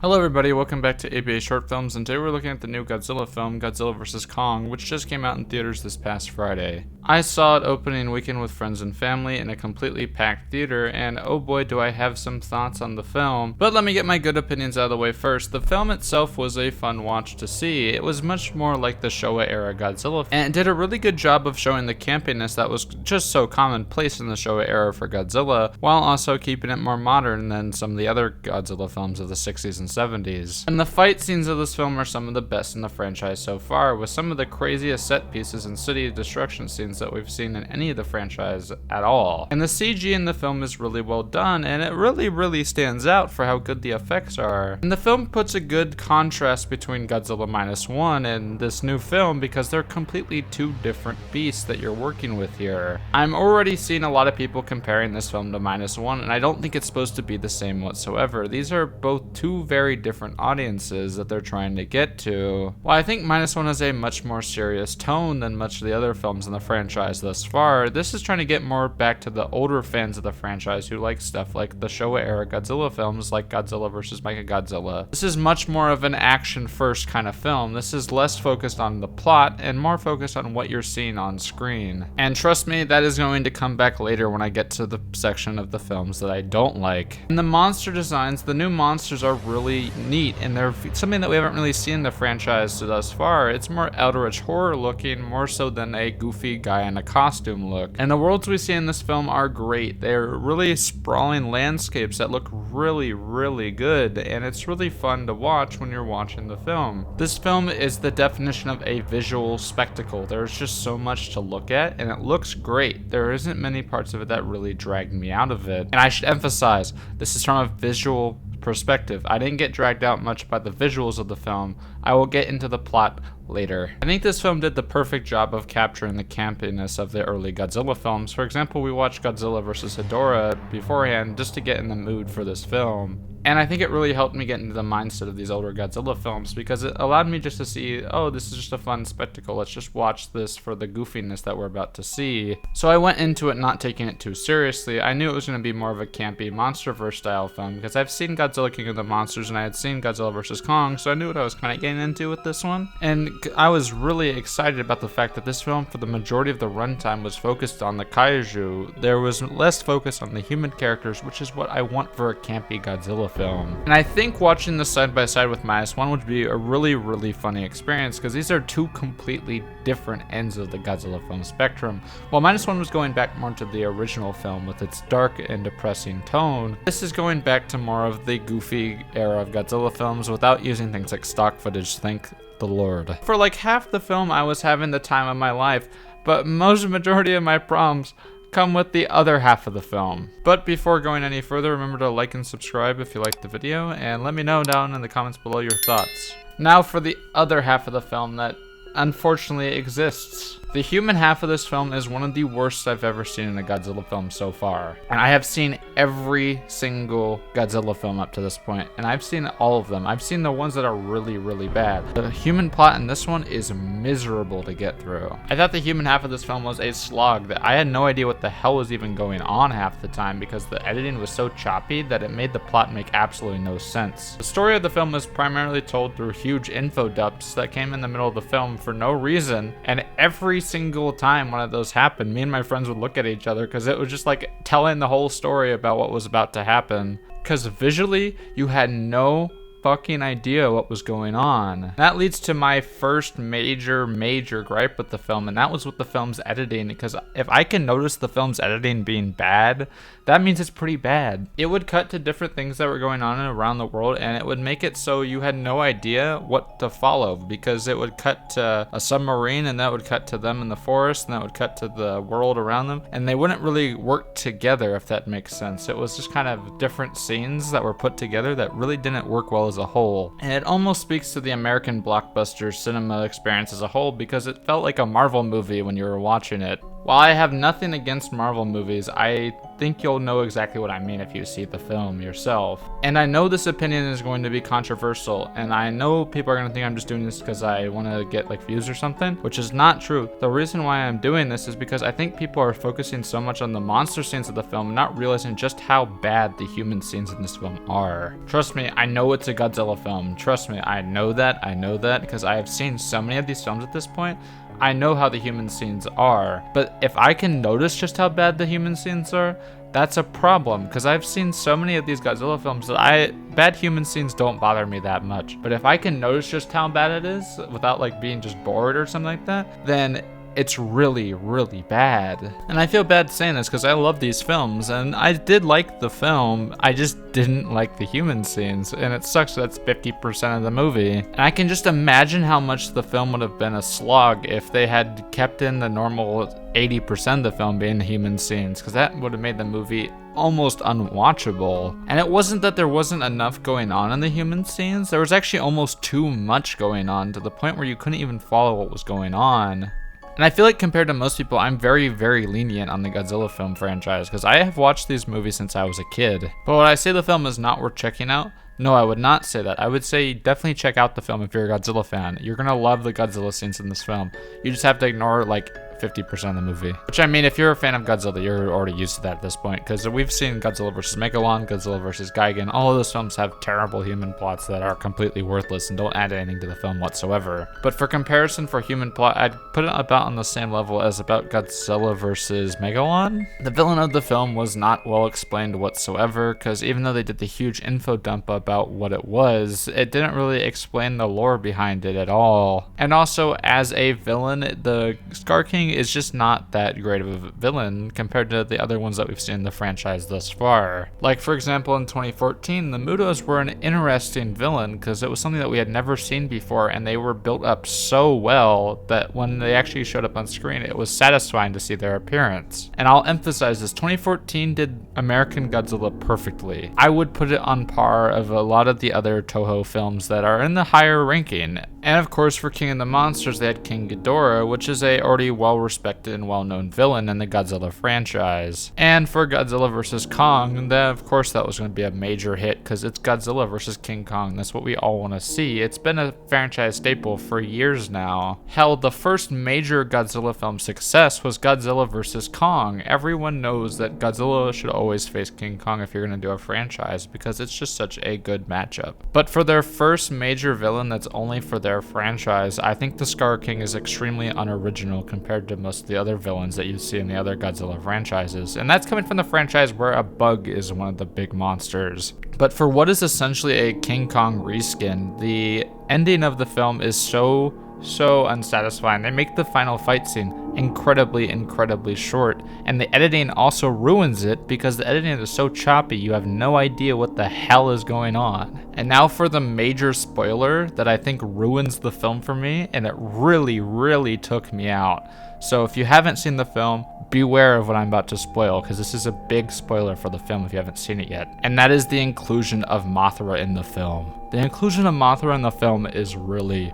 Hello everybody, welcome back to ABA Short Films, and today we're looking at the new Godzilla film, Godzilla vs. Kong, which just came out in theaters this past Friday. I saw it opening weekend with friends and family in a completely packed theater, and oh boy do I have some thoughts on the film. But let me get my good opinions out of the way first. The film itself was a fun watch to see. It was much more like the Showa era Godzilla, and it did a really good job of showing the campiness that was just so commonplace in the Showa era for Godzilla, while also keeping it more modern than some of the other Godzilla films of the 60s and 70s. And the fight scenes of this film are some of the best in the franchise so far, with some of the craziest set pieces and city destruction scenes that we've seen in any of the franchise at all. And the CG in the film is really well done, and it really stands out for how good the effects are. And the film puts a good contrast between Godzilla -1 and this new film because they're completely two different beasts that you're working with here. I'm already seeing a lot of people comparing this film to -1, and I don't think it's supposed to be the same whatsoever. These are both two very different audiences that they're trying to get to. While I think -1 has a much more serious tone than much of the other films in the franchise thus far, this is trying to get more back to the older fans of the franchise who like stuff like the Showa era Godzilla films like Godzilla vs. Mechagodzilla. This is much more of an action first kind of film. This is less focused on the plot and more focused on what you're seeing on screen. And trust me, that is going to come back later when I get to the section of the films that I don't like. And the monster designs, the new monsters are really neat, and they're something that we haven't really seen in the franchise thus far. It's more Eldritch horror looking, more so than a goofy guy in a costume look. And the worlds we see in this film are great. They're really sprawling landscapes that look really good, and it's really fun to watch when you're watching the film. This film is the definition of a visual spectacle. There's just so much to look at, and it looks great. There isn't many parts of it that really dragged me out of it. And I should emphasize, this is from a visual perspective. I didn't get dragged out much by the visuals of the film. I will get into the plot later. I think this film did the perfect job of capturing the campiness of the early Godzilla films. For example, we watched Godzilla vs. Hedorah beforehand just to get in the mood for this film. And I think it really helped me get into the mindset of these older Godzilla films because it allowed me just to see, oh, this is just a fun spectacle. Let's just watch this for the goofiness that we're about to see. So I went into it not taking it too seriously. I knew it was going to be more of a campy MonsterVerse style film because I've seen Godzilla King of the Monsters and I had seen Godzilla vs. Kong, so I knew what I was kind of getting into with this one. And I was really excited about the fact that this film, for the majority of the runtime, was focused on the kaiju. There was less focus on the human characters, which is what I want for a campy Godzilla film. And I think watching this side by side with -1 would be a really funny experience because these are two completely different ends of the Godzilla film spectrum. While -1 was going back more to the original film with its dark and depressing tone, this is going back to more of the goofy era of Godzilla films without using things like stock footage, thank the Lord. For like half the film I was having the time of my life, but majority of my problems come with the other half of the film. But before going any further, remember to like and subscribe if you liked the video, and let me know down in the comments below your thoughts. Now for the other half of the film that unfortunately exists. The human half of this film is one of the worst I've ever seen in a Godzilla film so far. And I have seen every single Godzilla film up to this point, and I've seen all of them. I've seen the ones that are really bad. The human plot in this one is miserable to get through. I thought the human half of this film was a slog that I had no idea what the hell was even going on half the time because the editing was so choppy that it made the plot make absolutely no sense. The story of the film is primarily told through huge info dumps that came in the middle of the film for no reason, and every single time one of those happened, me and my friends would look at each other because it was just like telling the whole story about what was about to happen. Because visually, you had no fucking idea what was going on. That leads to my first major gripe with the film, and that was with the film's editing, because if I can notice the film's editing being bad, that means it's pretty bad. It would cut to different things that were going on around the world, and it would make it so you had no idea what to follow, because it would cut to a submarine, and that would cut to them in the forest, and that would cut to the world around them, and they wouldn't really work together, if that makes sense. It was just kind of different scenes that were put together that really didn't work well as a whole. And it almost speaks to the American blockbuster cinema experience as a whole because it felt like a Marvel movie when you were watching it. While I have nothing against Marvel movies, I think you'll know exactly what I mean if you see the film yourself. And I know this opinion is going to be controversial, and I know people are going to think I'm just doing this because I want to get like views or something, which is not true. The reason why I'm doing this is because I think people are focusing so much on the monster scenes of the film, not realizing just how bad the human scenes in this film are. Trust me, I know it's a Godzilla film. Trust me, I know that because I have seen so many of these films at this point. I know how the human scenes are, but if I can notice just how bad the human scenes are, that's a problem, because I've seen so many of these Godzilla films that bad human scenes don't bother me that much. But if I can notice just how bad it is without like being just bored or something like that, then it's really, really bad. And I feel bad saying this because I love these films and I did like the film, I just didn't like the human scenes, and it sucks that's 50% of the movie. And I can just imagine how much the film would have been a slog if they had kept in the normal 80% of the film being the human scenes, because that would have made the movie almost unwatchable. And it wasn't that there wasn't enough going on in the human scenes, there was actually almost too much going on to the point where you couldn't even follow what was going on. And I feel like compared to most people, I'm very, very lenient on the Godzilla film franchise because I have watched these movies since I was a kid. But would I say the film is not worth checking out? No, I would not say that. I would say definitely check out the film if you're a Godzilla fan. You're gonna love the Godzilla scenes in this film. You just have to ignore like 50% of the movie. Which, I mean, if you're a fan of Godzilla, you're already used to that at this point, because we've seen Godzilla vs. Megalon, Godzilla vs. Gigan. All of those films have terrible human plots that are completely worthless and don't add anything to the film whatsoever. But for comparison for human plot, I'd put it about on the same level as about Godzilla vs. Megalon. The villain of the film was not well explained whatsoever, because even though they did the huge info dump about what it was, it didn't really explain the lore behind it at all. And also, as a villain, the Scar King is just not that great of a villain compared to the other ones that we've seen in the franchise thus far. Like, for example, in 2014, the Mutos were an interesting villain because it was something that we had never seen before, and they were built up so well that when they actually showed up on screen, it was satisfying to see their appearance. And I'll emphasize this, 2014 did American Godzilla perfectly. I would put it on par of a lot of the other Toho films that are in the higher ranking. And of course, for King of the Monsters, they had King Ghidorah, which is a already well-respected and well-known villain in the Godzilla franchise. And for Godzilla vs. Kong, then of course that was going to be a major hit because it's Godzilla vs. King Kong. That's what we all want to see. It's been a franchise staple for years now. Hell, the first major Godzilla film success was Godzilla vs. Kong. Everyone knows that Godzilla should always face King Kong if you're going to do a franchise because it's just such a good matchup. But for their first major villain that's only for their franchise, I think the Scar King is extremely unoriginal compared to most of the other villains that you see in the other Godzilla franchises, and that's coming from the franchise where a bug is one of the big monsters. But for what is essentially a King Kong reskin, the ending of the film is so unsatisfying. They make the final fight scene incredibly short, and the editing also ruins it because the editing is so choppy you have no idea what the hell is going on. And now for the major spoiler that I think ruins the film for me, and it really took me out. So if you haven't seen the film, beware of what I'm about to spoil, because this is a big spoiler for the film if you haven't seen it yet. And that is the inclusion of Mothra in the film. The inclusion of Mothra in the film is really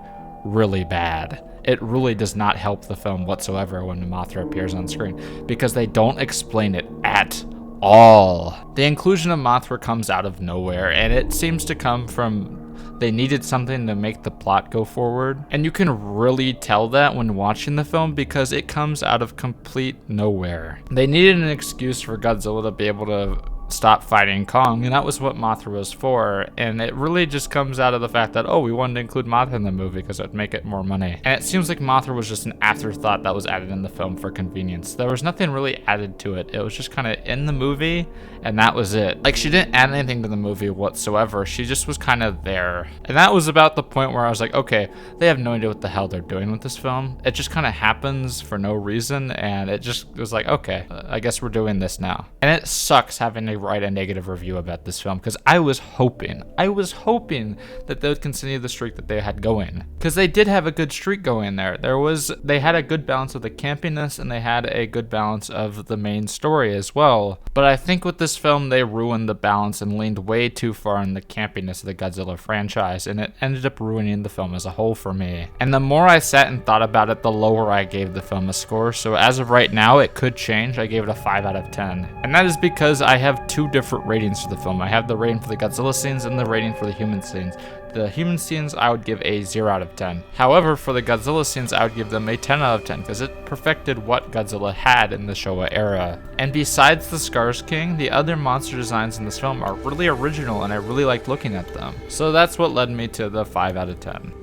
bad. It really does not help the film whatsoever when Mothra appears on screen because they don't explain it at all. The inclusion of Mothra comes out of nowhere, and it seems to come from they needed something to make the plot go forward. And you can really tell that when watching the film because it comes out of complete nowhere. They needed an excuse for Godzilla to be able to stop fighting Kong, and that was what Mothra was for. And it really just comes out of the fact that, oh, we wanted to include Mothra in the movie because it would make it more money. And it seems like Mothra was just an afterthought that was added in the film for convenience. There was nothing really added to it. It was just kind of in the movie, and that was it. Like, she didn't add anything to the movie whatsoever. She just was kind of there. And that was about the point where I was like, okay, they have no idea what the hell they're doing with this film. It just kind of happens for no reason, and it just was like, okay, I guess we're doing this now. And it sucks having to write a negative review about this film, because I was hoping that they would continue the streak that they had going, because they did have a good streak going there. They had a good balance of the campiness, and they had a good balance of the main story as well. But I think with this film, they ruined the balance and leaned way too far in the campiness of the Godzilla franchise, and it ended up ruining the film as a whole for me. And the more I sat and thought about it, the lower I gave the film a score. So as of right now, it could change. I gave it a 5 out of 10. And that is because I have two different ratings for the film. I have the rating for the Godzilla scenes and the rating for the human scenes. The human scenes, I would give a 0 out of 10. However, for the Godzilla scenes, I would give them a 10 out of 10 because it perfected what Godzilla had in the Showa era. And besides the Scars King, the other monster designs in this film are really original, and I really liked looking at them. So that's what led me to the 5 out of 10.